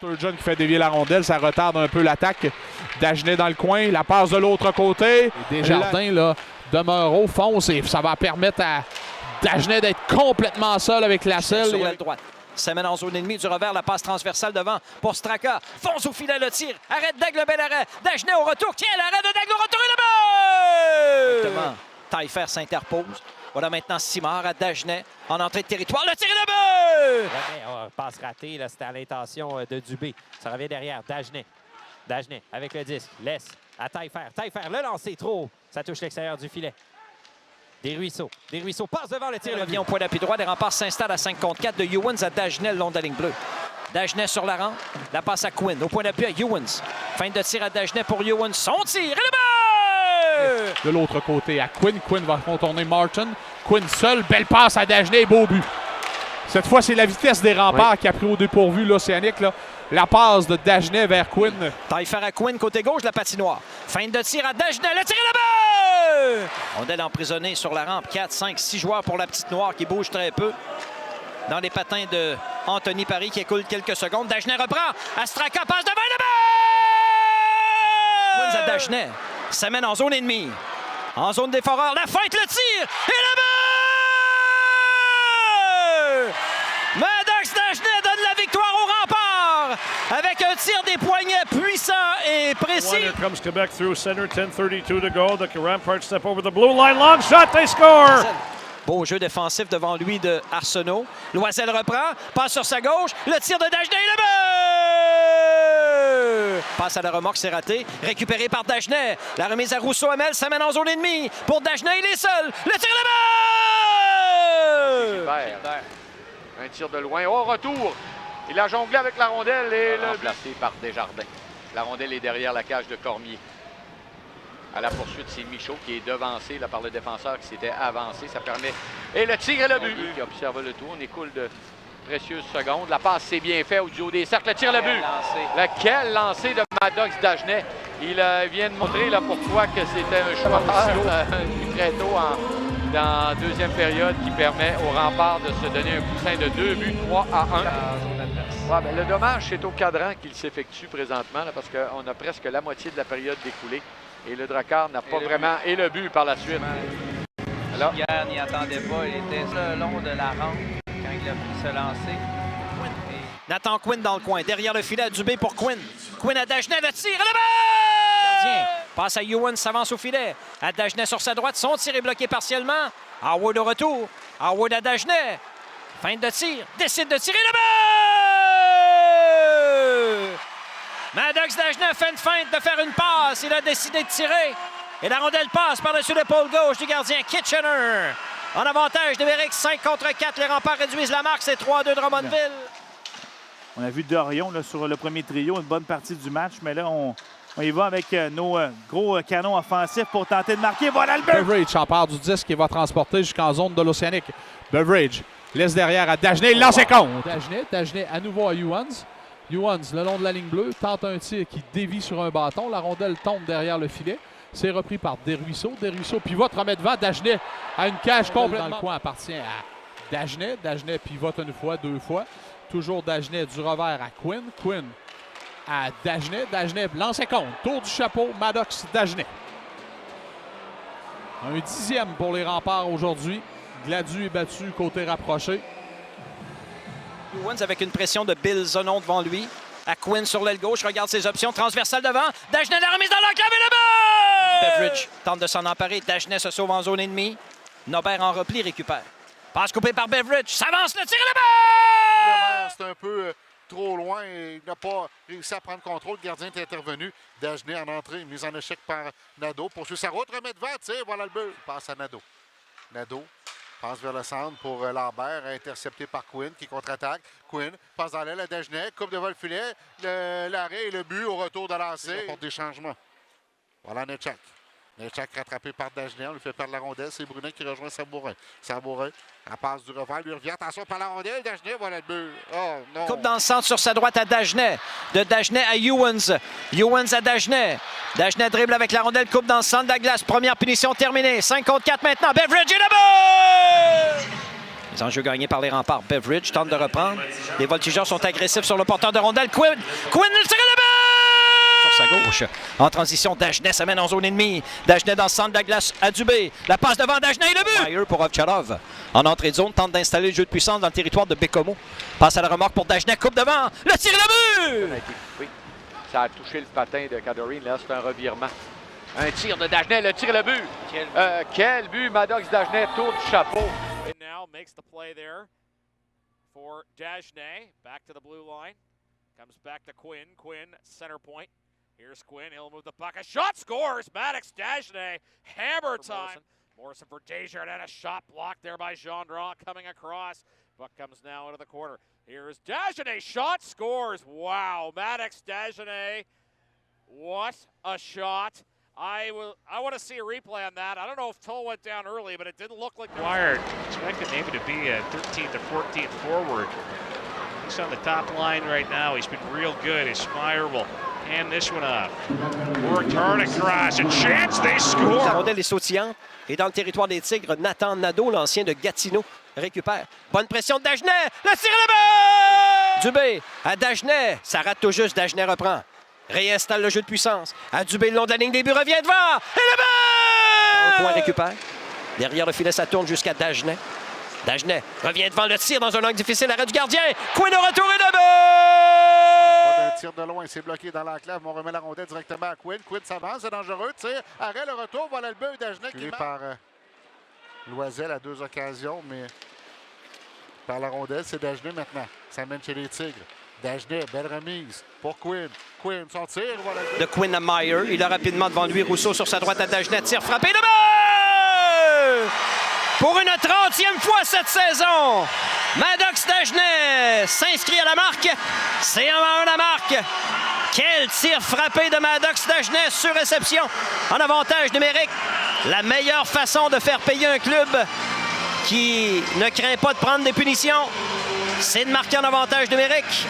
Sturgeon qui fait dévier la rondelle, ça retarde un peu l'attaque. Dagenet dans le coin, la passe de l'autre côté. Desjardins là, demeure haut, fonce et ça va permettre à Dagenet d'être complètement seul avec la selle. Sur l'aile droite. S'amène en zone ennemie du revers, la passe transversale devant pour Straka. Fonce au filet, le tir. Arrête Dag, le bel arrêt. Dagenet au retour. Tiens, l'arrêt de Dag, le retour et le but! Exactement. Taillefer s'interpose. Voilà maintenant Simard à Dagenet en entrée de territoire. Le tir et le but! Jamais, passe ratée, là, c'était à l'intention de Dubé. Ça revient derrière. Dagenet. Dagenet avec le disque. Laisse à Taillefer. Taillefer, le lancer trop. Ça touche l'extérieur du filet. Desruisseaux. Desruisseaux passe devant le tir. Il revient au point d'appui droit. Les remparts s'installent à 5 contre 4 de Ewens à Dagenet le long de la ligne bleue. Dagenet sur la rampe. La passe à Quinn. Au point d'appui à Ewens. Fin de tir à Dagenet pour Ewens. Son tir et le but! De l'autre côté à Quinn. Quinn va contourner Martin. Quinn seul. Belle passe à Dagenet. Beau but. Cette fois, c'est la vitesse des remparts qui a pris au dépourvu l'Océanique. La passe de Dagenet vers Quinn. Taillefer à Quinn, côté gauche de la patinoire. Fin de tir à Dagenet. Le tir et le but! Rondelle emprisonnée sur la rampe. 4, 5, 6 joueurs pour la petite noire qui bouge très peu. Dans les patins de Anthony Paris qui écoule quelques secondes. Dagenet reprend. Astraka passe devant le but! Quinn à Dagenet. S'amène en zone ennemie. En zone déforeur. La feinte, le tir et le but! Maddox Dagenet donne la victoire au rempart avec un tir des poignets puissant et précis. Here comes Quebec through center, 10:32 to go. The Ramparts step over the blue line. Long shot, they score! Beau jeu défensif devant lui de Arsenault. Loisel reprend, passe sur sa gauche, le tir de Dagenet et le but! Passe à la remorque, c'est raté. Récupéré par Dagenet. La remise à Rousseau-Hamel, ça mène en zone ennemie. Pour Dagenet, il est seul. Le tir et le but! Un tir de loin. Au retour, il a jonglé avec la rondelle et le remplacé par Desjardins. La rondelle est derrière la cage de Cormier. À la poursuite, c'est Michaud qui est devancé là, par le défenseur qui s'était avancé. Ça permet... Et le tir et le but. Qui observe le tour. On écoule de précieuses secondes. La passe, c'est bien fait au duo des cercles. Le tir, le but. Quel lancer de Maddox Dagenet. Il vient de montrer là, pourquoi que c'était un choix très tôt dans la deuxième période qui permet aux remparts de se donner un coussin de 2 buts, 3-1. Ouais, ben, le dommage, c'est au cadran qu'il s'effectue présentement là, parce qu'on a presque la moitié de la période découlée. Et le Drakkar n'a pas vraiment... Et le but par la suite. Alors, Hier n'y attendait pas. Il était le long de la rampe quand il a pu se lancer. Nathan Quinn dans le coin. Derrière le filet, Dubé pour Quinn. Quinn à Dagenet, le tir et le but! Gardien passe à Ewens, s'avance au filet. À Dagenet sur sa droite, son tir est bloqué partiellement. Howard au retour. Howard à Dagenet. Fin de tir, décide de tirer le but! Maddox Dagenet fait une feinte de faire une passe. Il a décidé de tirer. Et la rondelle passe par-dessus l'épaule gauche du gardien Kitchener. En avantage de Béric, 5 contre 4. Les remparts réduisent la marque. C'est 3-2 de Drummondville. On a vu Dorion là, sur le premier trio, une bonne partie du match. Mais là, on y va avec nos gros canons offensifs pour tenter de marquer. Voilà le but! Beveridge s'empare du disque et va transporter jusqu'en zone de l'Océanique. Beveridge laisse derrière à Dagenet. Il lance et compte. Dagenet à nouveau à Ewens. Ewens, le long de la ligne bleue, tente un tir qui dévie sur un bâton. La rondelle tombe derrière le filet. C'est repris par Desruisseaux. Desruisseaux pivote, remet devant. Dagenet à une cage complètement. Dans le coin appartient à Dagenet. Dagenet pivote une fois, 2 fois. Toujours Dagenet du revers à Quinn. Quinn à Dagenet. Dagenet lance et compte. Tour du chapeau, Maddox Dagenet. Un 10e pour les remparts aujourd'hui. Gladu est battu côté rapproché. Ewens avec une pression de Bill Zonon devant lui. À Quinn sur l'aile gauche, regarde ses options. Transversale devant. Dagenet la remise dans l'enclave et le but! Beveridge tente de s'en emparer. Dagenet se sauve en zone ennemie. Nobert en repli récupère. Passe coupée par Beveridge. S'avance, le tir et le but! C'est un peu trop loin et il n'a pas réussi à prendre contrôle. Le gardien est intervenu. Dagenet en entrée, mise en échec par Nadeau. Poursuit sa route, remet devant. Voilà le but. Passe à Nadeau. Nadeau passe vers le centre pour Lambert, intercepté par Quinn qui contre-attaque. Quinn passe dans l'aile à Dagenet, coupe devant le filet, l'arrêt et le but au retour de lancer. Il apporte des changements. Voilà Netchak. Netchak rattrapé par Dagenet, on lui fait perdre la rondelle. C'est Brunet qui rejoint Sabourin. Sabourin, en passe du revers, lui revient. Attention par la rondelle, Dagenet, voilà le but. Oh non! Coupe dans le centre sur sa droite à Dagenet. De Dagenet à Ewens. Ewens à Dagenet. Dagenet dribble avec la rondelle, coupe dans le centre de la glace. Première punition terminée. 5 contre 4 maintenant. Beveridge et le but! C'est un jeu gagné par les remparts. Beveridge tente de reprendre. Les voltigeurs sont agressifs sur le porteur de rondelle. Quinn le tire de but! Sur sa gauche. En transition, Dagenet s'amène en zone ennemie. Dagenet dans le centre de la glace à Dubé. La passe devant Dagenet et le but! Meyer pour Ovtcharov. En entrée de zone, tente d'installer le jeu de puissance dans le territoire de Bécomo. Passe à la remorque pour Dagenet. Coupe devant. Le tir et le but! Oui. Ça a touché le patin de Kadorine. Là, c'est un revirement. Un tir de Dagenet, le tir et le but. Quel but, Maddox Dagenet tourne du chapeau. And now makes the play there for Dagenet. Back to the blue line. Comes back to Quinn. Quinn, center point. Here's Quinn. He'll move the puck. A shot scores. Maddox Dagenet. Hammer time. Morrison for Desjardins. And a shot blocked there by Gendron coming across. Puck comes now into the corner. Here's Dagenet. Shot scores. Wow. Maddox Dagenet. What a shot. I want to see a replay on that. I don't know if Toll went down early, but it didn't look like... Wired, expected maybe to be a 13th or 14th forward. He's on the top line right now. He's been real good. Ismayer will hand this one off. Worked hard across. A chance, they score! La rondelle est sautillante. Et dans le territoire des Tigres, Nathan Nadeau, l'ancien de Gatineau, récupère. Bonne pression de Dagenet. Le tir et le but! Dubé à Dagenet. Ça rate tout juste. Dagenet reprend. Réinstalle le jeu de puissance. À Dubé, le long de la ligne des buts, revient devant. Et le but! Un point récupère. Derrière le filet, ça tourne jusqu'à Dagenet. Dagenet revient devant le tir dans un angle difficile. Arrêt du gardien. Quinn au retour et le but! Un tir de loin, c'est bloqué dans l'enclave. On remet la rondelle directement à Quinn. Quinn s'avance, c'est dangereux. Tire, arrêt, le retour. Voilà le but. Dagenet qui est par Loisel à 2 occasions, mais par la rondelle, c'est Dagenet maintenant. Ça mène chez les Tigres. Dagenet, belle remise pour Quinn. Quinn, son tir, voilà. De Quinn à Meyer. Il a rapidement devant lui Rousseau sur sa droite à Dagenet. Tire frappé, le but! Pour une 30e fois cette saison, Maddox Dagenet s'inscrit à la marque. C'est en la marque. Quel tir frappé de Maddox Dagenet sur réception en avantage numérique. La meilleure façon de faire payer un club qui ne craint pas de prendre des punitions, c'est de marquer en avantage numérique.